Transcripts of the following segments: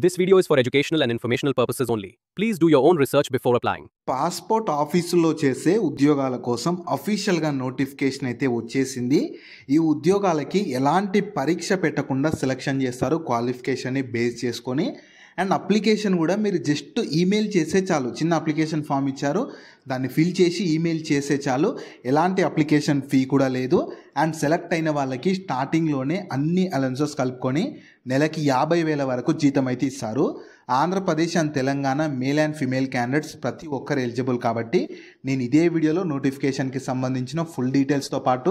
This video is for educational and informational purposes only. Please do your own research before applying. Passport ఆఫీసులో చేసే ఉద్యోగాల కోసం అఫీషియల్గా notification అయితే వచ్చేసింది. ఈ ఉద్యోగాలకి ఎలాంటి పరీక్ష పెట్టకుండా సెలెక్షన్ చేస్తారు క్వాలిఫికేషన్ని బేస్ చేసుకొని. అండ్ అప్లికేషన్ కూడా మీరు జస్ట్ ఈమెయిల్ చేసే చాలు. చిన్న అప్లికేషన్ ఫామ్ ఇచ్చారు, దాన్ని ఫిల్ చేసి ఈమెయిల్ చేసే చాలు. ఎలాంటి అప్లికేషన్ ఫీ కూడా లేదు. అండ్ సెలెక్ట్ అయిన వాళ్ళకి స్టార్టింగ్లోనే అన్ని అలవెన్సెస్ కలుపుకొని నెలకి 50,000 వరకు జీతం అయితే ఇస్తారు. Andhra Pradesh and Telangana male and female candidates ప్రతి ఒక్కరు ఎలిజిబుల్ కాబట్టి నేను ఇదే వీడియోలో నోటిఫికేషన్కి సంబంధించిన ఫుల్ డీటెయిల్స్తో పాటు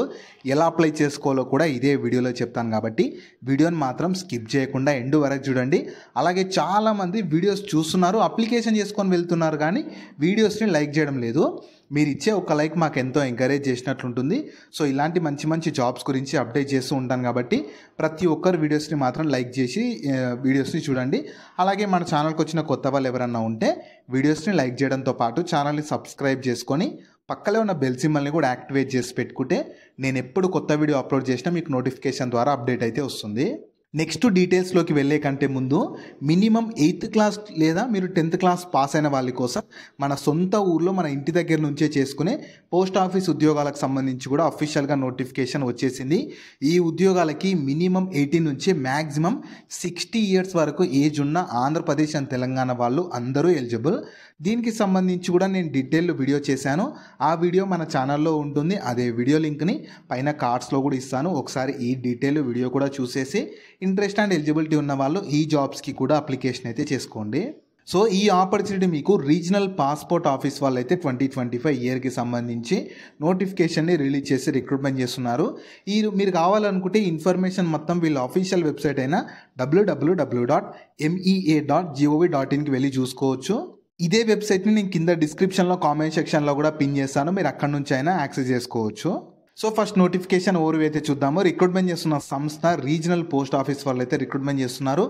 ఎలా అప్లై చేసుకోవాలో కూడా ఇదే వీడియోలో చెప్తాను కాబట్టి వీడియోని మాత్రం స్కిప్ చేయకుండా ఎండ్ వరకు చూడండి. అలాగే చాలామంది వీడియోస్ చూస్తున్నారు, అప్లికేషన్ చేసుకొని వెళ్తున్నారు కానీ వీడియోస్ని లైక్ చేయడం లేదు. మీరు ఇచ్చే ఒక లైక్ మాకు ఎంతో ఎంకరేజ్ చేసినట్లుంటుంది. సో ఇలాంటి మంచి మంచి జాబ్స్ గురించి అప్డేట్ చేస్తూ ఉంటాను కాబట్టి ప్రతి ఒక్కరు వీడియోస్ని మాత్రం లైక్ చేసి వీడియోస్ని చూడండి. అలాగే మన ఛానల్కి వచ్చిన కొత్త వాళ్ళు ఎవరన్నా ఉంటే వీడియోస్ని లైక్ చేయడంతో పాటు ఛానల్ని సబ్స్క్రైబ్ చేసుకొని పక్కనే ఉన్న బెల్ సింబల్ని కూడా యాక్టివేట్ చేసి పెట్టుకుంటే నేను ఎప్పుడు కొత్త వీడియో అప్లోడ్ చేసినా మీకు నోటిఫికేషన్ ద్వారా అప్డేట్ అయితే వస్తుంది. నెక్స్ట్ డీటెయిల్స్లోకి వెళ్ళే కంటే ముందు మినిమం 8th క్లాస్ లేదా మీరు 10th క్లాస్ పాస్ అయిన వాళ్ళ కోసం మన సొంత ఊర్లో మన ఇంటి దగ్గర నుంచే చేసుకునే పోస్ట్ ఆఫీస్ ఉద్యోగాలకు సంబంధించి కూడా అఫీషియల్గా నోటిఫికేషన్ వచ్చేసింది. ఈ ఉద్యోగాలకి మినిమం 18 నుంచి మ్యాక్సిమం 60 ఇయర్స్ వరకు ఏజ్ ఉన్న ఆంధ్రప్రదేశ్ అండ్ తెలంగాణ వాళ్ళు అందరూ ఎలిజిబుల్. దీనికి సంబంధించి కూడా నేను డీటెయిల్ వీడియో చేశాను. ఆ వీడియో మన ఛానల్లో ఉంటుంది. అదే వీడియో లింక్ని పైన కార్డ్స్లో కూడా ఇస్తాను. ఒకసారి ఈ డీటెయిల్ వీడియో కూడా చూసేసి ఇంట్రెస్ట్ అండ్ ఎలిజిబిలిటీ ఉన్న వాళ్ళు ఈ జాబ్స్కి కూడా అప్లికేషన్ అయితే చేసుకోండి. సో ఈ ఆపర్చునిటీ మీకు రీజనల్ పాస్పోర్ట్ ఆఫీస్ వాళ్ళు అయితే 2025 ఇయర్కి సంబంధించి నోటిఫికేషన్ని రిలీజ్ చేసి రిక్రూట్మెంట్ చేస్తున్నారు. మీరు కావాలనుకుంటే ఇన్ఫర్మేషన్ మొత్తం వీళ్ళ అఫీషియల్ వెబ్సైట్ అయిన www.mea.gov.inకి వెళ్ళి చూసుకోవచ్చు. ఇదే వెబ్సైట్ని నేను కింద డిస్క్రిప్షన్లో కామెంట్ సెక్షన్లో కూడా పిన్ చేస్తాను, మీరు అక్కడ నుంచి అయినా యాక్సెస్ చేసుకోవచ్చు. సో ఫస్ట్ నోటిఫికేషన్ ఓవర్ అయితే చూద్దాము. రిక్రూట్మెంట్ చేస్తున్న సంస్థ రీజనల్ పోస్ట్ ఆఫీస్ వాళ్ళు అయితే రిక్రూట్మెంట్ చేస్తున్నారు.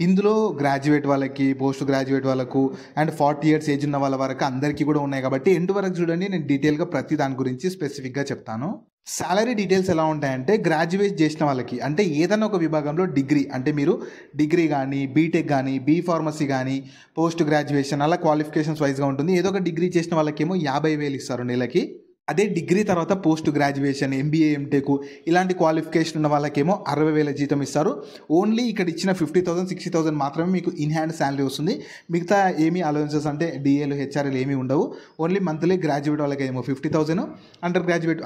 ఇందులో గ్రాడ్యుయేట్ వాళ్ళకి, పోస్ట్ గ్రాడ్యుయేట్ వాళ్ళకు అండ్ 40 ఇయర్స్ ఏజ్ ఉన్న వాళ్ళ వరకు అందరికీ కూడా ఉన్నాయి కాబట్టి ఎండ్ వరకు చూడండి. నేను డీటెయిల్గా ప్రతి దాని గురించి స్పెసిఫిక్గా చెప్తాను. శాలరీ డీటెయిల్స్ ఎలా ఉంటాయంటే గ్రాడ్యుయేట్ చేసిన వాళ్ళకి అంటే ఏదైనా ఒక విభాగంలో డిగ్రీ అంటే మీరు డిగ్రీ కానీ బీటెక్ కానీ బీ ఫార్మసీ కానీ పోస్ట్ గ్రాడ్యుయేషన్ అలా క్వాలిఫికేషన్స్ వైజ్గా ఉంటుంది. ఏదో ఒక డిగ్రీ చేసిన వాళ్ళకేమో 50,000 ఇస్తారు నెలకి. అదే డిగ్రీ తర్వాత పోస్ట్ గ్రాడ్యుయేషన్ ఎంబీఏ ఎంటెక్ ఇలాంటి క్వాలిఫికేషన్ ఉన్న వాళ్ళకేమో 60,000 జీతం ఇస్తారు. ఓన్లీ ఇక్కడ ఇచ్చిన 50,000 60,000 మాత్రమే మీకు ఇన్ హ్యాండ్ శాలరీ వస్తుంది. మిగతా ఏమీ అలవెన్సెస్ అంటే డిఏలు హెచ్ఆర్ఏలు ఏమీ ఉండవు. ఓన్లీ మంత్లీ గ్రాడ్యుయేట్ వాళ్ళకేమో 50,000, అండర్ గ్రాడ్యుయేట్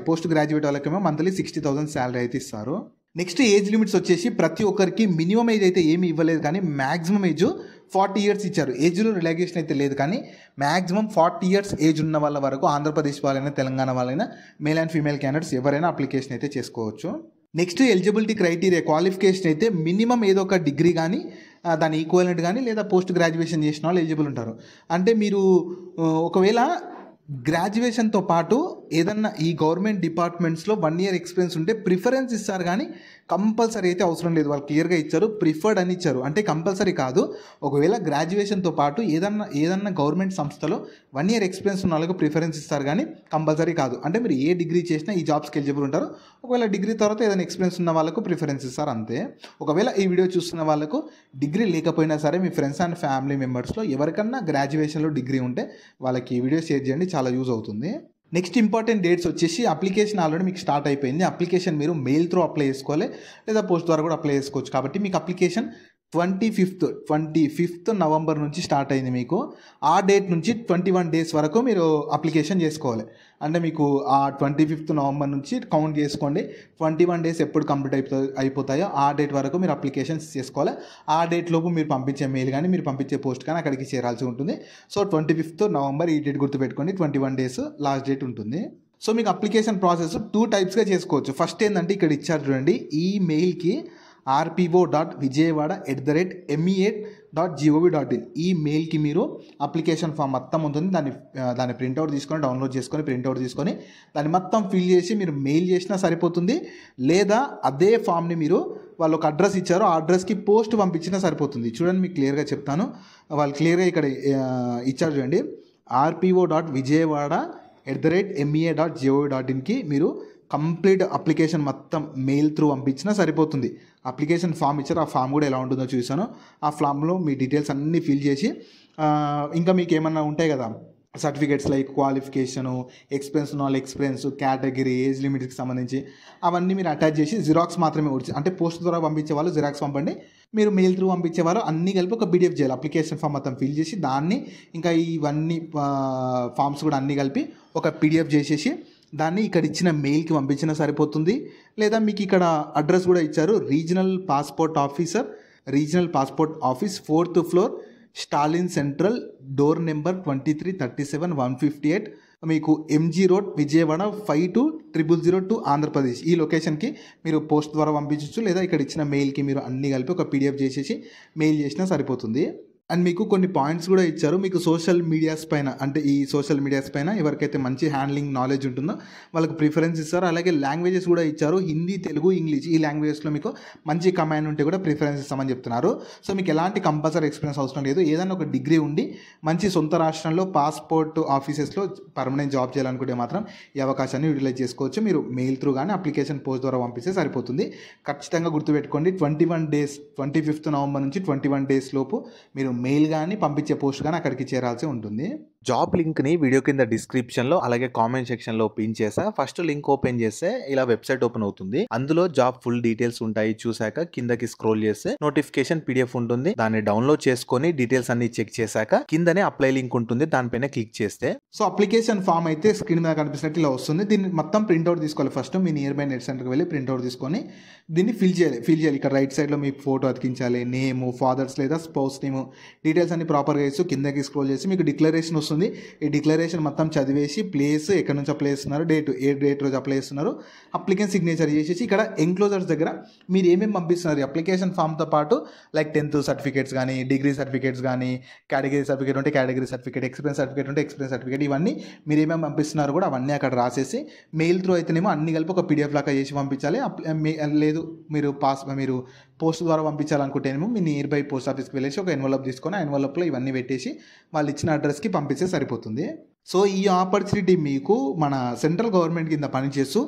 పోస్ట్ గ్రాడ్యుయేట్ వాళ్ళకేమో మంత్లీ 60,000 శాలరీ అయితే ఇస్తారు. నెక్స్ట్ ఏజ్ లిమిట్స్ వచ్చేసి ప్రతి ఒక్కరికి మినిమం ఏజ్ అయితే ఏమీ ఇవ్వలేదు కానీ మ్యాక్సిమం ఏజ్ 40 ఇయర్స్ ఇచ్చారు. ఏజ్లో రిలాక్సేషన్ అయితే లేదు కానీ మ్యాక్సిమం 40 ఇయర్స్ ఏజ్ ఉన్న వాళ్ళ వరకు ఆంధ్రప్రదేశ్ వాళ్ళైనా తెలంగాణ వాళ్ళైనా మేల్ అండ్ ఫీమేల్ క్యాండిడేట్స్ ఎవరైనా అప్లికేషన్ అయితే చేసుకోవచ్చు. నెక్స్ట్ ఎలిజిబిలిటీ క్రైటీరియా క్వాలిఫికేషన్ అయితే మినిమం ఏదో ఒక డిగ్రీ కానీ దాని ఈక్వలెంట్ కానీ లేదా పోస్ట్ గ్రాడ్యుయేషన్ చేసిన వాళ్ళు ఎలిజిబుల్ ఉంటారు. అంటే మీరు ఒకవేళ గ్రాడ్యుయేషన్తో పాటు ఏదన్నా ఈ గవర్నమెంట్ డిపార్ట్మెంట్స్లో 1 ఇయర్ ఎక్స్పీరియన్స్ ఉంటే ప్రిఫరెన్స్ ఇస్తారు కానీ కంపల్సరీ అయితే అవసరం లేదు. వాళ్ళు క్లియర్గా ఇచ్చారు, ప్రిఫర్డ్ అని ఇచ్చారు. అంటే కంపల్సరీ కాదు. ఒకవేళ గ్రాడ్యుయేషన్తో పాటు ఏదన్నా గవర్నమెంట్ సంస్థలో 1 ఇయర్ ఎక్స్పీరియన్స్ ఉన్న వాళ్ళకి ప్రిఫరెన్స్ ఇస్తారు కానీ కంపల్సరీ కాదు. అంటే మీరు ఏ డిగ్రీ చేసినా ఈ జాబ్స్కి ఎలిజిబుల్ ఉంటారు. ఒకవేళ డిగ్రీ తర్వాత ఏదైనా ఎక్స్పీరియన్స్ ఉన్న వాళ్ళకు ప్రిఫరెన్స్ ఇస్తారు అంతే. ఒకవేళ ఈ వీడియో చూస్తున్న వాళ్ళకు డిగ్రీ లేకపోయినా సరే మీ ఫ్రెండ్స్ అండ్ ఫ్యామిలీ మెంబర్స్లో ఎవరికన్నా గ్రాడ్యుయేషన్లో డిగ్రీ ఉంటే వాళ్ళకి ఈ వీడియో షేర్ చేయండి, చాలా యూజ్ అవుతుంది. నెక్స్ట్ ఇంపార్టెంట్ డేట్స్ వచ్చేసి అప్లికేషన్ ఆల్రెడీ మీకు స్టార్ట్ అయిపోయింది. అప్లికేషన్ మీరు మెయిల్ త్రూ అప్లై చేసుకోవాలి లేదా పోస్ట్ ద్వారా కూడా అప్లై చేసుకోవచ్చు. కాబట్టి మీకు అప్లికేషన్ 25th నవంబర్ నుంచి స్టార్ట్ అయింది. మీకు ఆ డేట్ నుంచి 21 డేస్ వరకు మీరు అప్లికేషన్ చేసుకోవాలి. అంటే మీకు ఆ 25th నవంబర్ నుంచి కౌంట్ చేసుకోండి. 21 డేస్ ఎప్పుడు కంప్లీట్ అయిపోతాయో ఆ డేట్ వరకు మీరు అప్లికేషన్స్ చేసుకోవాలి. ఆ డేట్ లోపు మీరు పంపించే మెయిల్ కానీ మీరు పంపించే పోస్ట్ కానీ అక్కడికి చేరాల్సి ఉంటుంది. సో 25th నవంబర్ ఈ డేట్ గుర్తుపెట్టుకోండి. 21 డేస్ లాస్ట్ డేట్ ఉంటుంది. సో మీకు అప్లికేషన్ ప్రాసెస్ 2 టైప్స్గా చేసుకోవచ్చు. ఫస్ట్ ఏంటంటే ఇక్కడ ఇచ్చారు చూడండి, ఈ మెయిల్కి rpo.vijayawada@mea.gov.in ఈ మెయిల్కి మీరు అప్లికేషన్ ఫామ్ మొత్తం ఉంటుంది. దాన్ని ప్రింట్అవుట్ తీసుకొని డౌన్లోడ్ చేసుకొని ప్రింట్అవుట్ తీసుకొని దాన్ని మొత్తం ఫిల్ చేసి మీరు మెయిల్ చేసినా సరిపోతుంది. లేదా అదే ఫామ్ని మీరు వాళ్ళు ఒక అడ్రస్ ఇచ్చారు, ఆ అడ్రస్కి పోస్ట్ పంపించినా సరిపోతుంది. చూడండి మీకు క్లియర్గా చెప్తాను. వాళ్ళు క్లియర్గా ఇక్కడ ఇచ్చారు చూడండి, rpo.vijayawada@mea.gov.inకి మీరు కంప్లీట్ అప్లికేషన్ మొత్తం మెయిల్ త్రూ పంపించినా సరిపోతుంది. అప్లికేషన్ ఫామ్ ఇచ్చారు, ఆ ఫామ్ కూడా ఎలా ఉంటుందో చూసాను. ఆ ఫామ్లో మీ డీటెయిల్స్ అన్నీ ఫిల్ చేసి ఇంకా మీకు ఏమన్నా ఉంటాయి కదా సర్టిఫికేట్స్ లైక్ క్వాలిఫికేషను, ఎక్స్పీరియన్స్ ఉన్న వాళ్ళు ఎక్స్పీరియన్స్, కేటగిరీ, ఏజ్ లిమిట్కి సంబంధించి అవన్నీ మీరు అటాచ్ చేసి జిరాక్స్ మాత్రమే అంటే పోస్ట్ ద్వారా పంపించే వాళ్ళు జిరాక్స్ పంపండి, మీరు మెయిల్ త్రూ పంపించే వాళ్ళు అన్నీ కలిపి ఒక పీడిఎఫ్ చేయాలి. అప్లికేషన్ ఫామ్ మొత్తం ఫిల్ చేసి దాన్ని ఇంకా ఇవన్నీ ఫామ్స్ కూడా అన్నీ కలిపి ఒక పీడిఎఫ్ చేసేసి దాన్ని ఇక్కడ ఇచ్చిన మెయిల్కి పంపించినా సరిపోతుంది. లేదా మీకు ఇక్కడ అడ్రస్ కూడా ఇచ్చారు, regional passport officer, regional passport office 4th floor, Stalin central, door number 2337 158, మీకు ఎంజీ రోడ్, విజయవాడ 520002 ఆంధ్రప్రదేశ్. ఈ లొకేషన్కి మీరు పోస్ట్ ద్వారా పంపించవచ్చు. లేదా ఇక్కడ ఇచ్చిన మెయిల్కి మీరు అన్నీ కలిపి ఒక పీడిఎఫ్ చేసేసి మెయిల్ చేసినా సరిపోతుంది. అండ్ మీకు కొన్ని పాయింట్స్ కూడా ఇచ్చారు. మీకు సోషల్ మీడియాస్ పైన అంటే ఈ సోషల్ మీడియాస్ పైన ఎవరికైతే మంచి హ్యాండ్లింగ్ నాలెడ్జ్ ఉంటుందో వాళ్ళకి ప్రిఫరెన్స్ ఇస్తారు. అలాగే లాంగ్వేజెస్ కూడా ఇచ్చారు, హిందీ, తెలుగు, ఇంగ్లీష్. ఈ లాంగ్వేజెస్లో మీకు మంచి కమాండ్ ఉంటే కూడా ప్రిఫరెన్స్ ఇస్తామని చెప్తున్నారు. సో మీకు ఎలాంటి కంపల్సరీ ఎక్స్పీరియన్స్ అవసరం లేదు. ఏదైనా ఒక డిగ్రీ ఉండి మంచి సొంత రాష్ట్రంలో పాస్పోర్ట్ ఆఫీసెస్లో పర్మనెంట్ జాబ్ చేయాలనుకుంటే మాత్రం ఈ అవకాశాన్ని యూటిలైజ్ చేసుకోవచ్చు. మీరు మెయిల్ త్రూ కానీ అప్లికేషన్ పోస్ట్ ద్వారా పంపిస్తే సరిపోతుంది. ఖచ్చితంగా గుర్తుపెట్టుకోండి, 21 days 25th November నుంచి 21 days లోపు మీరు మెయిల్ కానీ పంపించే పోస్ట్ కానీ అక్కడికి చేరాల్సి ఉంటుంది. జాబ్ లింక్ని వీడియో కింద డిస్క్రిప్షన్లో అలాగే కామెంట్ సెక్షన్లో పిన్ చేసా. ఫస్ట్ లింక్ ఓపెన్ చేస్తే ఇలా వెబ్సైట్ ఓపెన్ అవుతుంది. అందులో జాబ్ ఫుల్ డీటెయిల్స్ ఉంటాయి. చూసాక కిందకి స్క్రోల్ చేస్తే నోటిఫికేషన్ పీడిఎఫ్ ఉంటుంది. దాన్ని డౌన్లోడ్ చేసుకొని డీటెయిల్స్ అన్ని చెక్ చేశాక కిందనే అప్లై లింక్ ఉంటుంది, దానిపైన క్లిక్ చేస్తే సో అప్లికేషన్ ఫామ్ అయితే స్క్రీన్ మీద కనిపిస్తున్నట్టు ఇలా వస్తుంది. దీన్ని మొత్తం ప్రింట్అవుట్ తీసుకోవాలి. First me near by net సెంటర్కి వెళ్ళి ప్రింట్అవుట్ తీసుకొని దీన్ని ఫిల్ చేయాలి. ఇక్కడ రైట్ సైడ్లో మీ ఫోటో అతికించాలి, నేము, ఫాదర్స్ లేదా స్పౌస్ నేము, డీటెయిల్స్ అన్ని ప్రాపర్గా వేసి కిందకి స్క్రోల్ చేసి మీకు డిక్లరేషన్ వస్తుంది. ఈ డిక్లరేషన్ మొత్తం చదివేసి ప్లేస్, ఎక్కడి నుంచి అప్లై చేస్తున్నారు, ఏ డేట్ రోజు అప్లై చేస్తున్నారు, అప్లికెంట్ సిగ్నేచర్ చేసేసి ఇక్కడ ఎంక్లోజర్స్ దగ్గర మీరు ఏమేమి పంపిస్తున్నారు అప్లికేషన్ ఫామ్తో పాటు లైక్ 10th సర్టిఫికేట్స్ కానీ, డిగ్రీ సర్టిఫికేట్స్ కానీ, కేటగిరీ సర్టిఫికేట్ ఉంటే కేటగిరీ సర్టిఫికేట్, ఎక్స్పీరియన్స్ సర్టిఫికేట్ ఉంటే ఎక్స్పీరియన్స్ సర్టిఫికేట్, ఇవన్నీ మీరు ఏమేమి పంపిస్తున్నారు కూడా అవన్నీ అక్కడ రాసేసి మెయిల్ త్రూ అయితేనేమో అన్ని కలిపి ఒక పీడిఎఫ్ లాగా చేసి పంపించాలి. లేదు మీరు పోస్ట్ ద్వారా పంపించాలనుకుంటేనేమో మీ నియర్ బై పోస్ట్ ఆఫీస్కి వెళ్ళేసి ఒక ఎన్వలప్ తీసుకొని ఆ ఎన్వలప్లో ఇవన్నీ పెట్టేసి వాళ్ళు ఇచ్చిన అడ్రస్కి పంపిస్తే సరిపోతుంది. సో ఈ ఆపర్చునిటీ మీకు మన సెంట్రల్ గవర్నమెంట్ కింద పనిచేస్తూ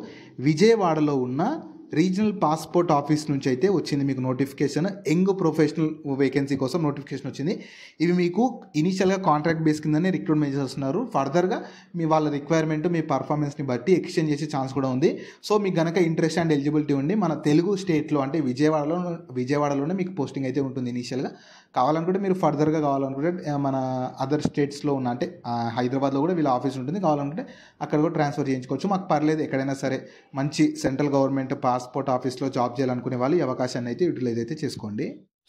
విజయవాడలో ఉన్న రీజనల్ పాస్పోర్ట్ ఆఫీస్ నుంచి అయితే వచ్చింది మీకు నోటిఫికేషన్. యంగ్ ప్రొఫెషనల్ వేకెన్సీ కోసం నోటిఫికేషన్ వచ్చింది. ఇవి మీకు ఇనిషియల్గా కాంట్రాక్ట్ బేస్ కిందనే రిక్రూట్మెంట్ చేస్తున్నారు. ఫర్దర్గా మీ వాళ్ళ రిక్వైర్మెంట్, మీ పర్ఫార్మెన్స్ని బట్టి ఎక్స్చేంజ్ చేసే ఛాన్స్ కూడా ఉంది. సో మీకు కనుక ఇంట్రెస్ట్ అండ్ ఎలిజిబిలిటీ ఉండి మన తెలుగు స్టేట్లో అంటే విజయవాడలోనే మీకు పోస్టింగ్ అయితే ఉంటుంది ఇనిషియల్గా. కావాలనుకుంటే మీరు ఫర్దర్గా కావాలనుకుంటే మన అదర్ స్టేట్స్లో ఉన్న అంటే హైదరాబాద్లో కూడా వీళ్ళ ఆఫీస్ ఉంటుంది, కావాలనుకుంటే అక్కడ కూడా ట్రాన్స్ఫర్ చేయించుకోవచ్చు. మాకు పర్లేదు, ఎక్కడైనా సరే మంచి సెంట్రల్ గవర్నమెంట్ పాస్పోర్ట్ ఆఫీస్లో జాబ్ చేయాలనుకునే వాళ్ళు ఈ అవకాశాన్ని అయితే యూటిలైజ్ అయితే చేసుకోండి.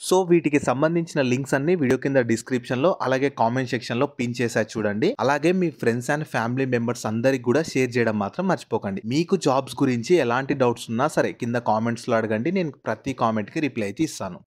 సో వీటికి సంబంధించిన లింక్స్ అన్ని వీడియో కింద డిస్క్రిప్షన్లో అలాగే కామెంట్ సెక్షన్లో పిన్ చేసా చూడండి. అలాగే మీ ఫ్రెండ్స్ అండ్ ఫ్యామిలీ మెంబర్స్ అందరికి కూడా షేర్ చేయడం మాత్రం మర్చిపోకండి. మీకు జాబ్స్ గురించి ఎలాంటి డౌట్స్ ఉన్నా సరే కింద కామెంట్స్లో అడగండి, నేను ప్రతి కామెంట్కి రిప్లై అయితే ఇస్తాను.